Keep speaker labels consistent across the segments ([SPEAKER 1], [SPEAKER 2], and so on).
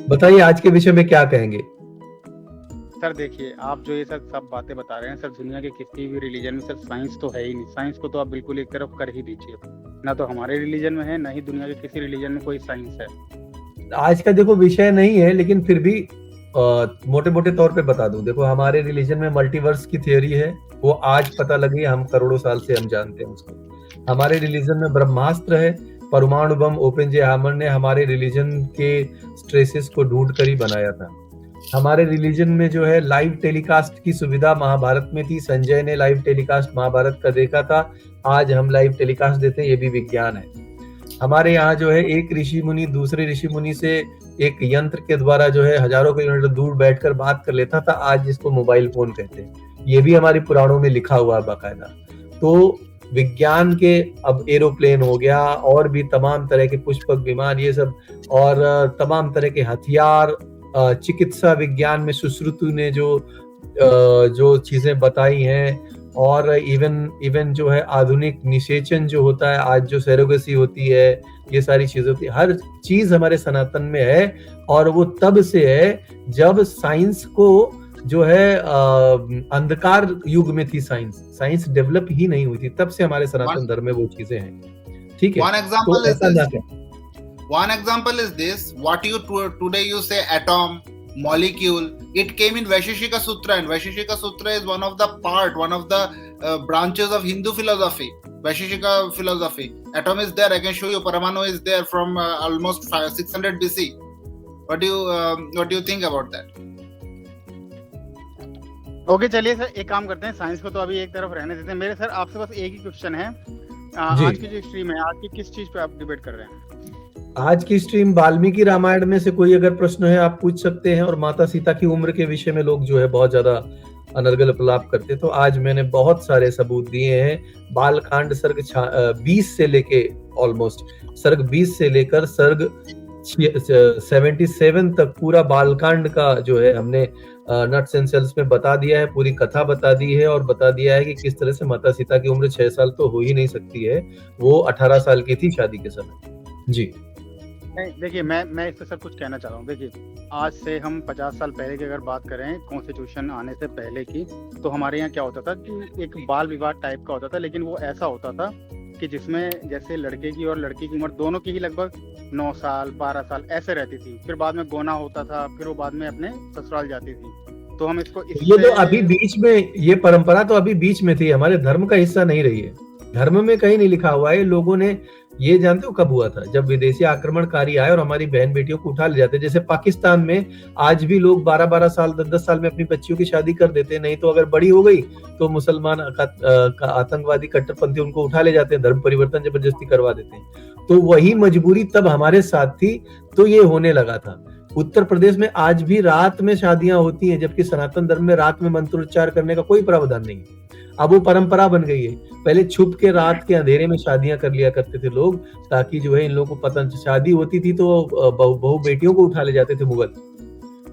[SPEAKER 1] बताइए आज के विषय में क्या कहेंगे।
[SPEAKER 2] सर देखिए, आप जो ये सब बातें बता रहे हैं सर, दुनिया के किसी भी रिलीजन में सर साइंस तो है ही नहीं। साइंस को तो आप बिल्कुल एक तरफ कर ही दीजिए। ना तो हमारे रिलीजन में है, ना ही दुनिया के किसी रिलीजन में कोई साइंस है।
[SPEAKER 1] आज का देखो विषय नहीं है, लेकिन फिर भी मोटे मोटे तौर पे बता दूं। देखो हमारे रिलीजन में मल्टीवर्स की थियोरी है, वो आज पता लगी, हम करोड़ों साल से हम जानते हैं उसको। हमारे रिलीजन में ब्रह्मास्त्र है, परमाणु बम ओपेनहाइमर ने हमारे रिलीजन के स्ट्रेसेस को ढूंढ कर ही बनाया था। हमारे रिलीजन में जो है लाइव टेलीकास्ट की सुविधा महाभारत में थी, संजय ने लाइव टेलीकास्ट महाभारत का देखा था, आज हम लाइव टेलीकास्ट देते हैं, ये भी विज्ञान है। हमारे यहाँ जो है एक ऋषि मुनि दूसरे ऋषि मुनि से एक यंत्र के द्वारा जो है हजारों किलोमीटर दूर बैठकर बात कर लेता था, आज जिसको मोबाइल फोन कहते हैं, ये भी हमारे पुराणों में लिखा हुआ है बाकायदा। तो विज्ञान के अब एरोप्लेन हो गया, और भी तमाम तरह के पुष्पक विमान, ये सब, और तमाम तरह के हथियार, चिकित्सा विज्ञान में सुश्रुतु ने जो चीजें बताई हैं, और इवन जो है आधुनिक निषेचन जो होता है, आज जो सेरोगेसी होती है, ये सारी चीजें होती है, हर चीज हमारे सनातन में है। और वो तब से है जब साइंस को जो है अंधकार युग में थी, साइंस डेवलप ही नहीं हुई थी, तब से हमारे सनातन धर्म में वो चीजें हैं। ठीक है, तो ऐसा ना करें।
[SPEAKER 3] One example is this: what you today you say atom, molecule. It came in Vaisheshika Sutra, and Vaisheshika Sutra is one of the branches of Hindu philosophy. Vaisheshika philosophy. Atom is there. I can show you. Paramanu is there from almost 600 BC. What do you think about that?
[SPEAKER 2] Okay, चलिए sir, एक काम करते हैं, science को तो अभी एक तरफ रहने देते हैं। मेरे सर आपसे बस एक ही क्वेश्चन है। आज की जो स्ट्रीम है, आज की किस चीज पे आप डिबेट कर रहे हैं?
[SPEAKER 1] आज की स्ट्रीम वाल्मीकि रामायण में से कोई अगर प्रश्न है आप पूछ सकते हैं, और माता सीता की उम्र के विषय में लोग जो है बहुत ज्यादा अनर्गल अपलाप करते, तो आज मैंने बहुत सारे सबूत दिए हैं। बालकांड सर्ग 20 से लेके ऑलमोस्ट सर्ग 20 से लेकर सर्ग 77 तक पूरा बालकांड का जो है हमने नट्स एंड सेल्स में बता दिया है, पूरी कथा बता दी है, और बता दिया है कि किस तरह से माता सीता की उम्र 6 साल तो हो ही नहीं सकती है, वो 18 साल की थी शादी के समय। जी
[SPEAKER 2] नहीं, देखिए, मैं इस पे सब कुछ कहना चाह रहा हूँ। देखिए, आज से हम 50 साल पहले की अगर बात करें, कॉन्स्टिट्यूशन आने से पहले की, तो हमारे यहाँ क्या होता था कि एक बाल विवाह टाइप का होता था, लेकिन वो ऐसा होता था कि जिसमें जैसे लड़के की और लड़की की उम्र दोनों की ही लगभग 9 साल 12 साल ऐसे रहती थी। फिर बाद में गोना होता था, फिर वो बाद में अपने ससुराल जाती थी। तो हम इसको
[SPEAKER 1] ये तो अभी बीच में, ये परंपरा तो अभी बीच में थी, हमारे धर्म का हिस्सा नहीं रही है। धर्म में कहीं नहीं लिखा हुआ है। लोगों ने, ये जानते हो कब हुआ था? जब विदेशी आक्रमणकारी आए और हमारी बहन बेटियों को उठा ले जाते। जैसे पाकिस्तान में आज भी लोग 12-12 साल 10-10 साल में अपनी बच्चियों की शादी कर देते, नहीं तो अगर बड़ी हो गई तो मुसलमान आतंकवादी कट्टरपंथी उनको उठा ले जाते हैं, धर्म परिवर्तन जबरदस्ती करवा देते हैं। तो वही मजबूरी तब हमारे साथ थी, तो ये होने लगा था। उत्तर प्रदेश में आज भी रात में शादियां होती हैं, जबकि सनातन धर्म में रात में मंत्रोच्चार करने का कोई प्रावधान नहीं है। अब वो परंपरा बन गई है। पहले छुप के रात के अंधेरे में शादियां कर लिया करते थे लोग, ताकि जो है इन लोगों को पता, शादी होती थी तो बहु बेटियों को उठा ले जाते थे मुगल।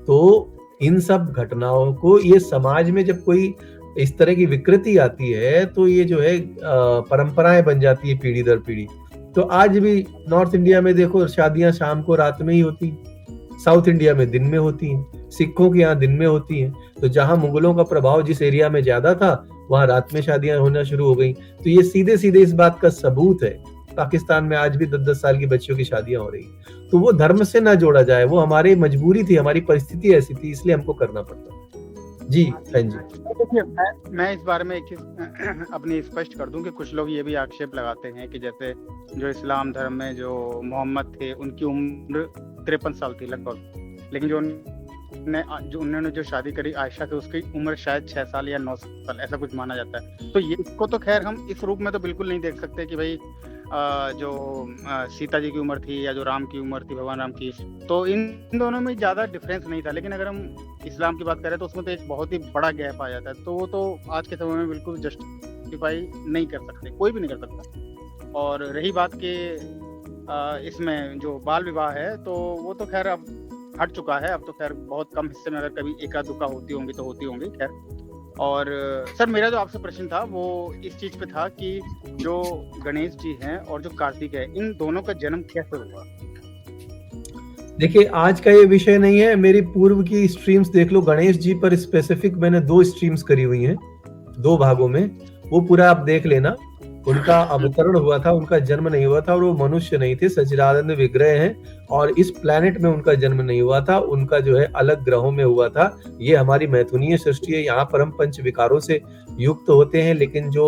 [SPEAKER 1] तो इन सब घटनाओं को, ये समाज में जब कोई इस तरह की विकृति आती है, तो ये जो है परंपराएं बन जाती है पीढ़ी दर पीढ़ी। तो आज भी नॉर्थ इंडिया में देखो, शादियां शाम को रात में ही होती, साउथ इंडिया में दिन में होती हैं, सिखों के यहाँ दिन में होती हैं। तो जहां मुगलों का प्रभाव जिस एरिया में ज्यादा था, वहां रात में शादियां होना शुरू हो गई। तो ये सीधे सीधे इस बात का सबूत है। पाकिस्तान में आज भी 10-10 साल की बच्चियों की शादियां हो रही। तो वो धर्म से ना जोड़ा जाए, वो हमारी मजबूरी थी, हमारी परिस्थिति ऐसी थी, इसलिए हमको करना पड़ता। जी हाँ जी।
[SPEAKER 2] देखिए, मैं इस बारे में एक चीज अपनी स्पष्ट कर दूं कि कुछ लोग ये भी आक्षेप लगाते हैं कि जैसे जो इस्लाम धर्म में जो मोहम्मद थे, उनकी उम्र 53 साल थी लगभग, लेकिन उन्होंने जो शादी करी आयशा से, उसकी उम्र शायद 6 साल या 9 साल ऐसा कुछ माना जाता है। तो ये, इसको तो खैर हम इस रूप में तो बिल्कुल नहीं देख सकते कि भाई जो सीता जी की उम्र थी या जो राम की उम्र थी, भगवान राम की, तो इन दोनों में ज़्यादा डिफरेंस नहीं था। लेकिन अगर हम इस्लाम की बात करें तो उसमें तो एक बहुत ही बड़ा गैप आ जाता है। तो वो तो आज के समय में बिल्कुल जस्टिफाई नहीं कर सकते, कोई भी नहीं कर सकता। और रही बात कि इसमें जो बाल विवाह है, तो वो तो खैर अब हट चुका है। अब तो खैर बहुत कम हिस्से में अगर कभी एका दुका होती होंगी तो होती होंगी, खैर। और सर, मेरा जो आपसे प्रश्न था वो इस चीज पे था कि जो गणेश जी हैं और जो कार्तिक है, इन दोनों का जन्म कैसे हुआ?
[SPEAKER 1] देखिए आज का ये विषय नहीं है, मेरी पूर्व की स्ट्रीम्स देख लो, गणेश जी पर स्पेसिफिक मैंने 2 स्ट्रीम्स करी हुई हैं, 2 भागों में, वो पूरा आप देख लेना। उनका अवतरण हुआ था, उनका जन्म नहीं हुआ था, और वो मनुष्य नहीं थे, सच्चिदानंद विग्रह हैं, और इस प्लेनेट में उनका जन्म नहीं हुआ था, उनका जो है अलग ग्रहों में हुआ था। ये हमारी मैथुनीय सृष्टि है, यहाँ पर हम पंच विकारों से युक्त होते हैं, लेकिन जो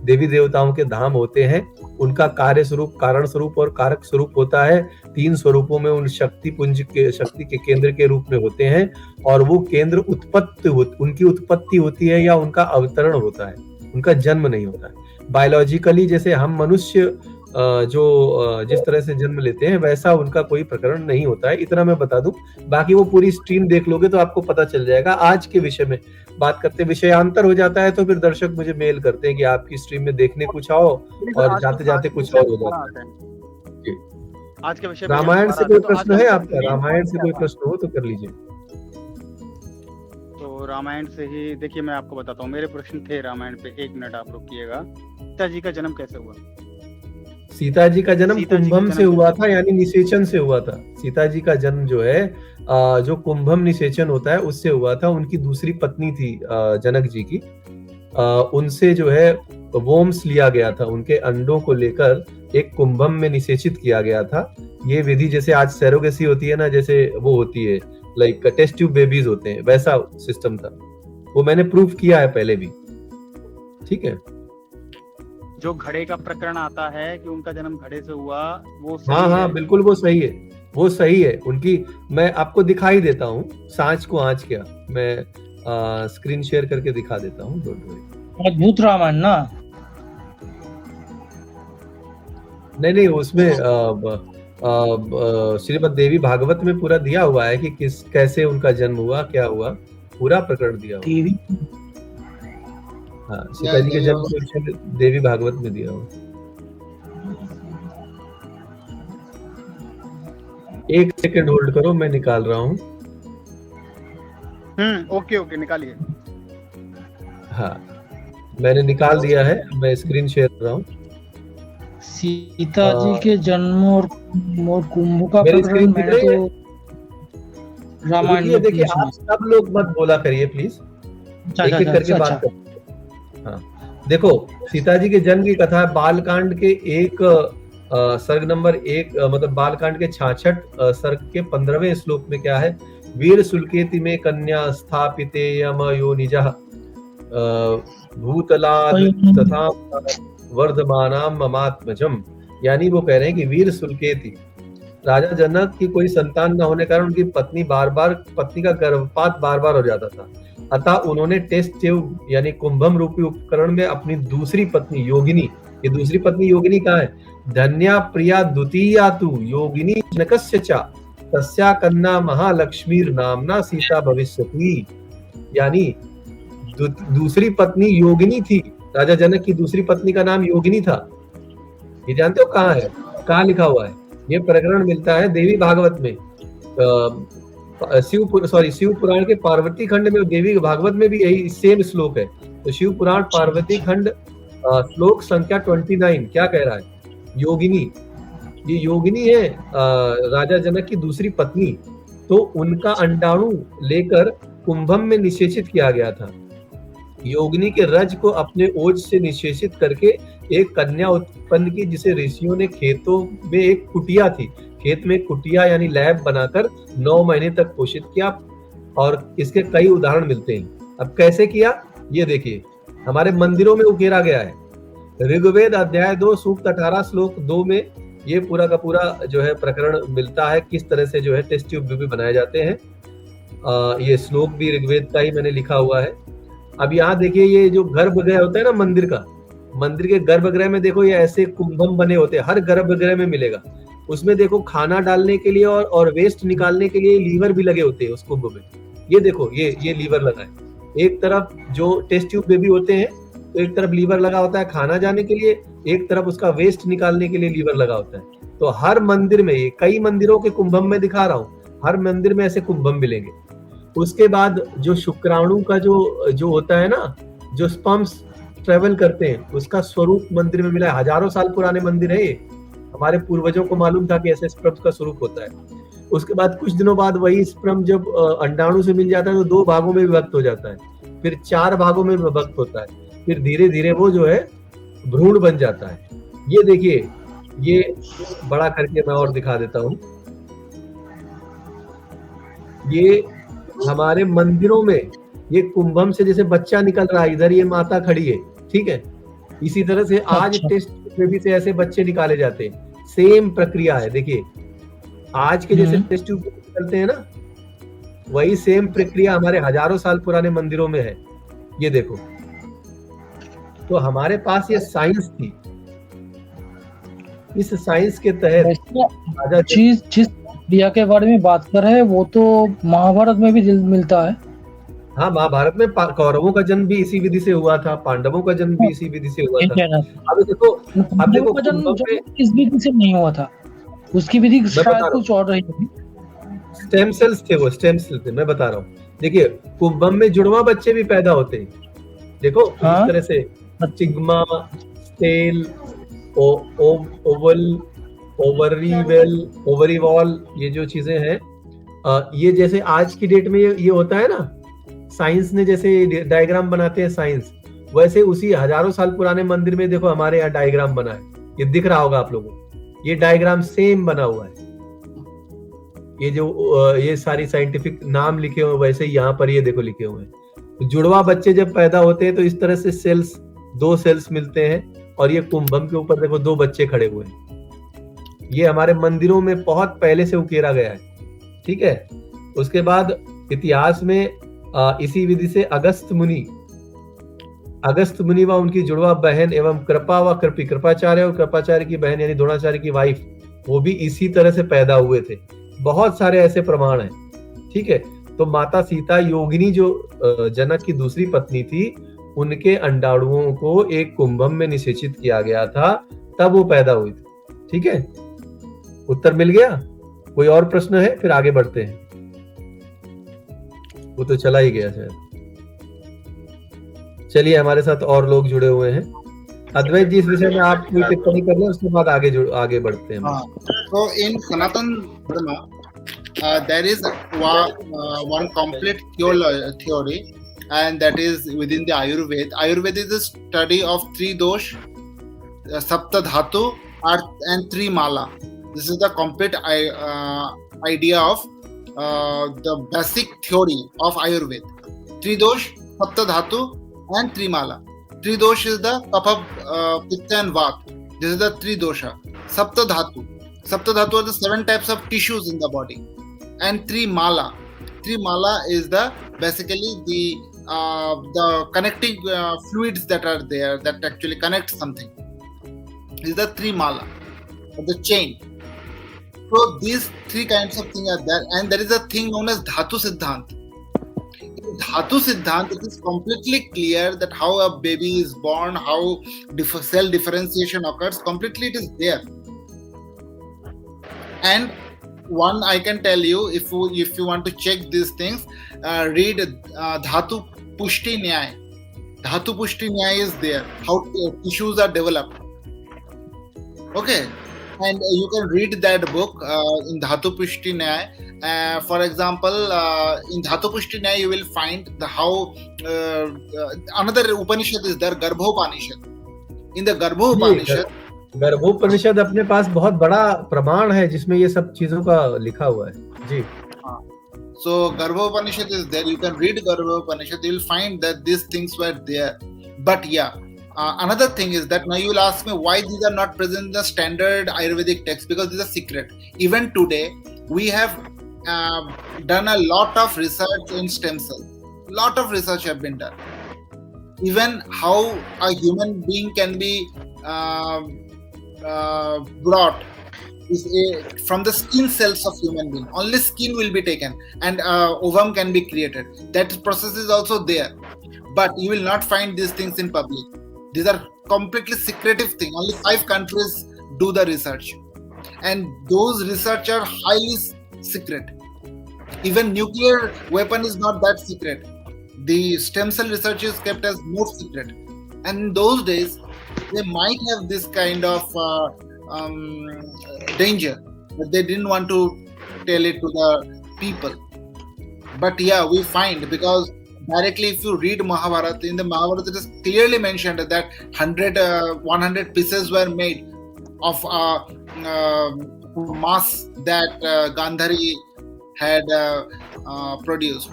[SPEAKER 1] देवी देवताओं के धाम होते हैं उनका कार्य स्वरूप, कारण स्वरूप और कारक स्वरूप होता है। 3 स्वरूपों में उन शक्ति पुंज के, शक्ति के केंद्र के रूप में होते हैं, और वो केंद्र उनकी उत्पत्ति होती है या उनका अवतरण होता है, उनका जन्म नहीं होता है। बायोलॉजिकली जैसे हम मनुष्य जिस तरह से जन्म लेते हैं वैसा उनका कोई प्रकरण नहीं होता है, इतना मैं बता दूं। बाकी वो पूरी स्ट्रीम देख लोगे तो आपको पता चल जाएगा। आज के विषय में बात करते विषयांतर हो जाता है तो फिर दर्शक मुझे मेल करते हैं कि आपकी स्ट्रीम में देखने कुछ आओ और जाते जाते कुछ और हो जाता है।
[SPEAKER 2] आज के विषय
[SPEAKER 1] रामायण से कोई प्रश्न है आपका? रामायण से कोई प्रश्न हो तो कर लीजिए।
[SPEAKER 2] तो रामायण से ही देखिए, मैं आपको बताता हूँ, मेरे प्रश्न थे रामायण पे। 1 मिनट आप रुकिएगा। सीता जी का जन्म कैसे हुआ?
[SPEAKER 1] सीता जी का जन्म कुंभम से हुआ था, यानी निषेचन से हुआ था। सीता जी का जन्म जो है जो कुंभम निषेचन होता है उससे हुआ था। उनकी दूसरी पत्नी थी जनक जी की, उनसे जो है वोम्स लिया गया था, उनके अंडों को लेकर एक कुंभम में निषेचित किया गया था। ये विधि जैसे आज सैरोगेसी होती है ना, जैसे वो होती है लाइक टेस्ट ट्यूब बेबीज होते हैं, वैसा सिस्टम था। वो मैंने प्रूफ किया है पहले भी, ठीक है।
[SPEAKER 2] जो घड़े का प्रकरण आता है कि उनका जन्म घड़े से हुआ, वो
[SPEAKER 1] हाँ बिल्कुल वो सही है, वो सही है। उनकी मैं आपको दिखाई देता हूँ, सांच को आंच क्या, मैं स्क्रीन शेयर करके दिखा देता हूँ, डोंट वरी।
[SPEAKER 4] अद्भुत रामायण ना?
[SPEAKER 1] नहीं उसमें श्रीमद् देवी भागवत में पूरा दिया हुआ है कि कैसे उनका जन्म हुआ, क्या हुआ, पूरा प्रकरण दिया हुआ। हाँ, सीता जी के जन्म के विषय में देवी भागवत में दिया हुआ। 1 सेकंड होल्ड करो, मैं निकाल रहा हूँ।
[SPEAKER 2] ओके निकालिए।
[SPEAKER 1] हाँ, मैंने निकाल दिया है, मैं स्क्रीन शेयर कर रहा हूँ।
[SPEAKER 4] सीता जी के जन्म और कुंभ का प्रकरण मैंने तो रामायण में।
[SPEAKER 1] देखिए आप सब लोग मत बोला करिए प्लीज, एक एक करके बात करो। हाँ, देखो सीता जी के जन्म की कथा है बालकांड के सर्ग नंबर 1, मतलब बालकांड के 66 सर्ग के 15वें श्लोक में क्या है? वीर सुलकेति में कन्या स्थापिते यम योनिजः भूतलाद तथा वर्धमानाम ममात्मजम। यानी वो कह रहे हैं कि वीर सुलकेति, राजा जनक की कोई संतान न होने कारण उनकी पत्नी का गर्भपात बार बार हो जाता था। अतः उन्होंने टेस्ट ट्यूब यानी कुंभम रूपी उपकरण में अपनी दूसरी पत्नी योगिनी, ये दूसरी पत्नी योगिनी कहाँ है? धन्या प्रिया द्वितीया तु योगिनी जनकस्य च तस्या कन्या महालक्ष्मीर नामना सीता भविष्यति। यानी दूसरी पत्नी योगिनी थी, राजा जनक की दूसरी पत्नी का नाम योगिनी था। ये जानते हो कहाँ है, कहाँ लिखा हुआ है? ये प्रकरण मिलता है देवी भागवत में, शिव पुराण के पार्वती खंड में। देवी भागवत में भी यही सेम श्लोक है। तो शिव पुराण पार्वती खंड श्लोक संख्या 29 क्या कह रहा है? योगिनी, ये योगिनी है राजा जनक की दूसरी पत्नी। तो उनका अंडाणु लेकर कुंभम में निषेचित किया गया था। योगिनी के रज को अपने ओज से निषेचित करके एक कन्या उत्पन्न की, जिसे ऋषियों ने खेतों में एक कुटिया थी, खेत में कुटिया यानी लैब बनाकर 9 महीने तक पोषित किया। और इसके कई उदाहरण मिलते हैं। अब कैसे किया ये देखिए, हमारे मंदिरों में उकेरा गया है। ऋग्वेद अध्याय 2 सूक्त 18 श्लोक 2 में ये पूरा का पूरा जो है प्रकरण मिलता है, किस तरह से जो है टेस्ट ट्यूब भी बनाए जाते हैं। ये श्लोक भी ऋग्वेद का ही मैंने लिखा हुआ है। अब यहाँ देखिए, ये जो गर्भगृह होता है ना मंदिर का, मंदिर के गर्भगृह में देखो ये ऐसे कुंभम बने होते हैं, हर गर्भगृह में मिलेगा। उसमें देखो खाना डालने के लिए और वेस्ट निकालने के लिए लीवर भी लगे होते हैं उस कुंभ में। ये देखो ये लीवर लगा है। एक तरफ जो टेस्ट ट्यूब बेबी होते हैं तो एक तरफ लीवर लगा होता है खाना जाने के लिए, एक तरफ उसका वेस्ट निकालने के लिए लीवर लगा होता है। तो हर मंदिर में, ये कई मंदिरों के कुंभम में दिखा रहा हूँ, हर मंदिर में ऐसे कुंभम मिलेंगे। उसके बाद जो शुक्राणु का जो होता है ना, जो स्पर्म्स ट्रेवल करते हैं, उसका स्वरूप मंदिर में मिला है। हजारों साल पुराने मंदिर है ये, हमारे पूर्वजों को मालूम था कि ऐसे स्पर्म्स का स्वरूप होता है। उसके बाद कुछ दिनों बाद वही स्पर्म जब अंडाणु से मिल जाता है तो 2 भागों में विभक्त हो जाता है, फिर 4 भागों में विभक्त होता है, फिर धीरे धीरे वो जो है भ्रूण बन जाता है। ये देखिए, ये बड़ा करके मैं और दिखा देता हूँ। ये हमारे मंदिरों में ये कुंभम से जैसे बच्चा निकल रहा है, इधर ये माता खड़ी है, ठीक है। इसी तरह से आज
[SPEAKER 4] अच्छा।
[SPEAKER 1] टेस्ट में भी से ऐसे बच्चे निकाले जाते हैं, सेम प्रक्रिया है। देखिए आज के जैसे टेस्ट ट्यूब निकलते हैं ना, वही सेम प्रक्रिया हमारे हजारों साल पुराने मंदिरों में है। ये देखो, तो हमारे पास ये साइंस थी। इस साइंस के तहत
[SPEAKER 4] वैसे जिस प्रक्रिया के बारे में बात कर रहे हैं वो तो महाभारत में भी मिलता है।
[SPEAKER 1] हाँ, महाभारत में कौरवों का जन्म भी इसी विधि से हुआ था, पांडवों का जन्म भी इसी विधि से हुआ था। अब देखो
[SPEAKER 4] इस विधि से नहीं हुआ था, उसकी विधि शायद कुछ और रही थी।
[SPEAKER 1] स्टेम सेल्स थे, वो स्टेम सेल्स थे, मैं बता रहा हूँ। देखिए कुंभम में जुड़वा बच्चे भी पैदा होते हैं। देखो
[SPEAKER 4] हाँ?
[SPEAKER 1] इस तरह से सिग्मा, स्टेल, ओवल, ओवरीवॉल, ये जो चीजें हैं, ये जैसे आज की डेट में ये होता है ना, साइंस ने जैसे डायग्राम बनाते हैं साइंस, वैसे उसी हजारों साल पुराने मंदिर में देखो हमारे यहाँ डायग्राम बना है। ये दिख रहा होगा आप लोगों को, ये डायग्राम सेम बना हुआ है। ये जो ये सारी साइंटिफिक नाम लिखे हुए वैसे ही यहाँ पर ये देखो लिखे हुए हैं। जुड़वा बच्चे जब पैदा होते हैं तो इस तरह से सेल्स, 2 सेल्स मिलते हैं, और ये कुंभम के ऊपर देखो 2 बच्चे खड़े हुए हैं। ये हमारे मंदिरों में बहुत पहले से उकेरा गया है, ठीक है। उसके बाद इतिहास में इसी विधि से अगस्त मुनि व उनकी जुड़वा बहन एवं कृपा व कृपाचार्य और कृपाचार्य की बहन यानी द्रोणाचार्य की वाइफ, वो भी इसी तरह से पैदा हुए थे। बहुत सारे ऐसे प्रमाण हैं, ठीक है। तो माता सीता योगिनी जो जनक की दूसरी पत्नी थी, उनके अंडाणुओं को एक कुंभम में निषेचित किया गया था, तब वो पैदा हुई थी, ठीक है। उत्तर मिल गया? कोई और प्रश्न है? फिर आगे बढ़ते हैं। वो तो चला ही गया शायद। चलिए, हमारे साथ और लोग जुड़े हुए हैं। अद्वैत जी, इस विषय में आप कोई टिप्पणी कर लें, उसके बाद आगे बढ़ते हैं।
[SPEAKER 3] So in Sanatan Dharma, there is one complete theory, and that is within the Ayurveda. Ayurveda is the study of 3 dosh, Sapta Dhatu, Earth, and 3 Mala. This is the complete idea of the basic theory of Ayurveda. 3 dosh, Sapta Dhatu, and 3 Mala. 3 dosh is the Kapha, Pitta, and Vata. This is the 3 dosha. Sapta Dhatu. Sapta Dhatu are the 7 types of tissues in the body, and 3 Mala. 3 Mala is the basically the connecting fluids that are there that actually connect something. This is the 3 Mala, the chain. So these 3 kinds of things are there, and there is a thing known as Dhatu Siddhant. In Dhatu Siddhant, it is completely clear that how a baby is born, how cell differentiation occurs. Completely, it is there. And one I can tell you, if you want to check these things, read Dhatu Pushti Nyay. Dhatu Pushti Nyay is there. How tissues are developed. Okay. And you can read that book in Dhatu Pushti Nyay. For example, in Dhatu Pushti Nyay, you will find how another Upanishad is there, Garbhopanishad. In the Garbhopanishad,
[SPEAKER 1] गर्भोपनिषद अपने पास बहुत बड़ा प्रमाण है जिसमें ये सब चीजों का लिखा हुआ है जी।
[SPEAKER 3] So Garbhopanishad is there. You can read Garbhopanishad. You will find that these things were there. But yeah, another thing is that now you will ask me why these are not present in the standard Ayurvedic text, because these are secret. Even today, we have done a lot of research in stem cells. Lot of research have been done. Even how a human being can be brought is from the skin cells of human being. Only skin will be taken and ovum can be created. That process is also there, but you will not find these things in public. These are completely secretive things. Only 5 countries do the research, and those research are highly secret. Even nuclear weapon is not that secret. The stem cell research is kept as more secret, and in those days they might have this kind of danger, but they didn't want to tell it to the people. But yeah, we find, because directly if you read Mahabharata, in the Mahabharata it is clearly mentioned that 100 pieces were made of mass that Gandhari had produced,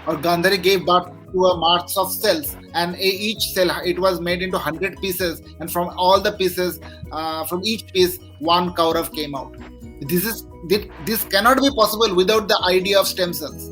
[SPEAKER 3] or Gandhari gave birth to a mass of cells, and each cell, it was made into 100 pieces, and from all the pieces, from each piece, one Kaurav came out. This cannot be possible without the idea of stem cells.